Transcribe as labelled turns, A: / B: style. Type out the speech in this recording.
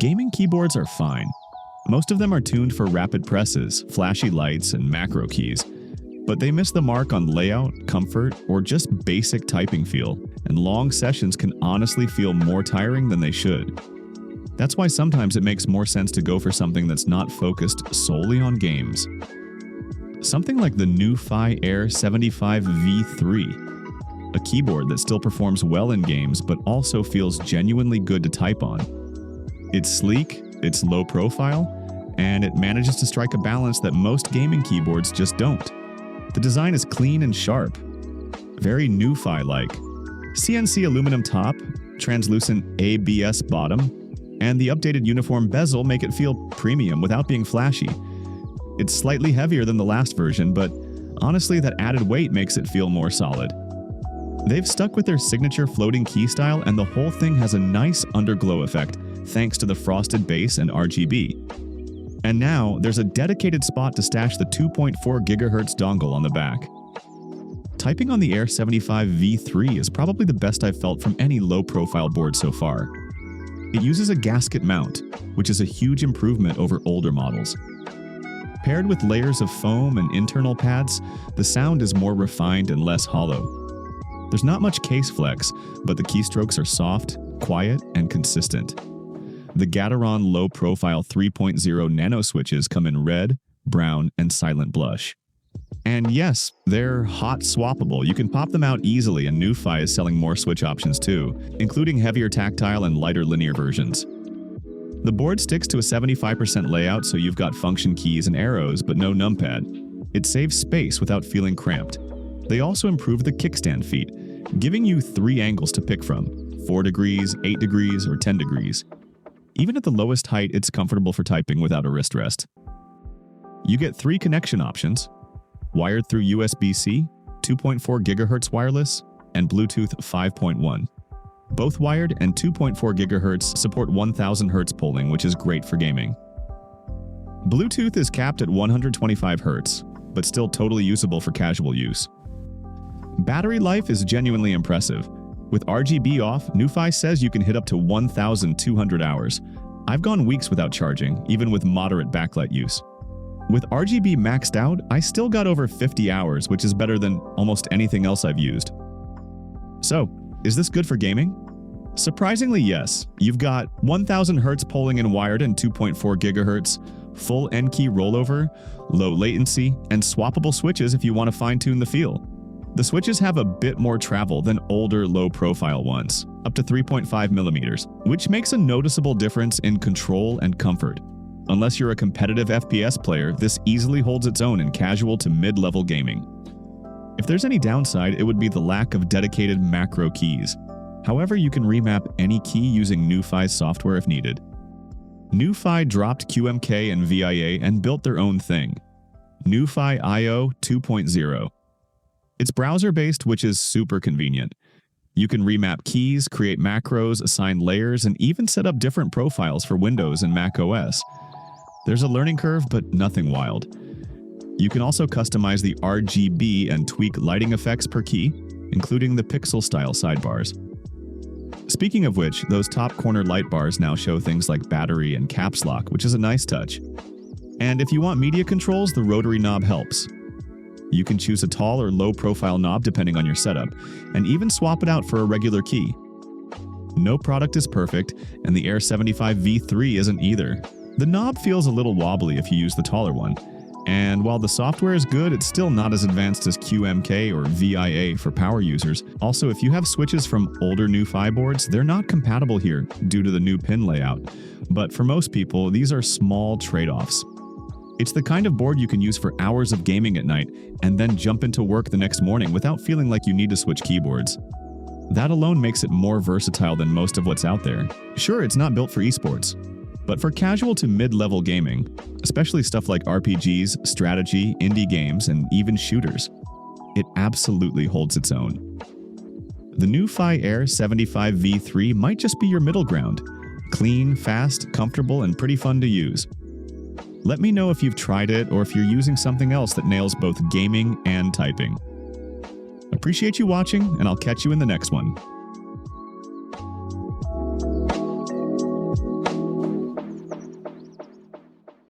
A: Gaming keyboards are fine. Most of them are tuned for rapid presses, flashy lights, and macro keys. But they miss the mark on layout, comfort, or just basic typing feel, and long sessions can honestly feel more tiring than they should. That's why sometimes it makes more sense to go for something that's not focused solely on games. Something like the NuPhy Air75 V3, a keyboard that still performs well in games but also feels genuinely good to type on. It's sleek, it's low profile, and it manages to strike a balance that most gaming keyboards just don't. The design is clean and sharp, very NuPhy-like. CNC aluminum top, translucent ABS bottom, and the updated uniform bezel make it feel premium without being flashy. It's slightly heavier than the last version, but honestly that added weight makes it feel more solid. They've stuck with their signature floating key style, and the whole thing has a nice underglow effect thanks to the frosted base and RGB. And now, there's a dedicated spot to stash the 2.4 GHz dongle on the back. Typing on the Air75 V3 is probably the best I've felt from any low-profile board so far. It uses a gasket mount, which is a huge improvement over older models. Paired with layers of foam and internal pads, the sound is more refined and less hollow. There's not much case flex, but the keystrokes are soft, quiet, and consistent. The Gateron low-profile 3.0 nano switches come in red, brown, and silent blush. And yes, they're hot swappable. You can pop them out easily, and NuPhy is selling more switch options too, including heavier tactile and lighter linear versions. The board sticks to a 75% layout, so you've got function keys and arrows, but no numpad. It saves space without feeling cramped. They also improve the kickstand feet, giving you 3 angles to pick from: 4 degrees, 8 degrees, or 10 degrees. Even at the lowest height, it's comfortable for typing without a wrist rest. You get 3 connection options: wired through USB-C, 2.4 GHz wireless, and Bluetooth 5.1. Both wired and 2.4 GHz support 1000 Hz polling, which is great for gaming. Bluetooth is capped at 125 Hz, but still totally usable for casual use. Battery life is genuinely impressive. With RGB off, NuPhy says you can hit up to 1,200 hours. I've gone weeks without charging, even with moderate backlight use. With RGB maxed out, I still got over 50 hours, which is better than almost anything else I've used. So, is this good for gaming? Surprisingly, yes. You've got 1000 Hz polling in wired and 2.4 GHz, full N-key rollover, low latency, and swappable switches if you want to fine-tune the feel. The switches have a bit more travel than older low-profile ones, up to 3.5 millimeters, which makes a noticeable difference in control and comfort. Unless you're a competitive FPS player, this easily holds its own in casual to mid-level gaming. If there's any downside, it would be the lack of dedicated macro keys. However, you can remap any key using NuPhy's software if needed. NuPhy dropped QMK and VIA and built their own thing, NuPhy IO 2.0. It's browser-based, which is super convenient. You can remap keys, create macros, assign layers, and even set up different profiles for Windows and Mac OS. There's a learning curve, but nothing wild. You can also customize the RGB and tweak lighting effects per key, including the pixel-style sidebars. Speaking of which, those top corner light bars now show things like battery and caps lock, which is a nice touch. And if you want media controls, the rotary knob helps. You can choose a tall or low-profile knob depending on your setup, and even swap it out for a regular key. No product is perfect, and the Air75 V3 isn't either. The knob feels a little wobbly if you use the taller one, and while the software is good, it's still not as advanced as QMK or VIA for power users. Also, if you have switches from older NuPhy boards, they're not compatible here due to the new pin layout. But for most people, these are small trade-offs. It's the kind of board you can use for hours of gaming at night and then jump into work the next morning without feeling like you need to switch keyboards. That alone makes it more versatile than most of what's out there. Sure, it's not built for esports, but for casual to mid-level gaming, especially stuff like RPGs, strategy, indie games, and even shooters, it absolutely holds its own. The NuPhy Air75 V3 might just be your middle ground. Clean, fast, comfortable, and pretty fun to use. Let me know if you've tried it or if you're using something else that nails both gaming and typing. Appreciate you watching, and I'll catch you in the next one.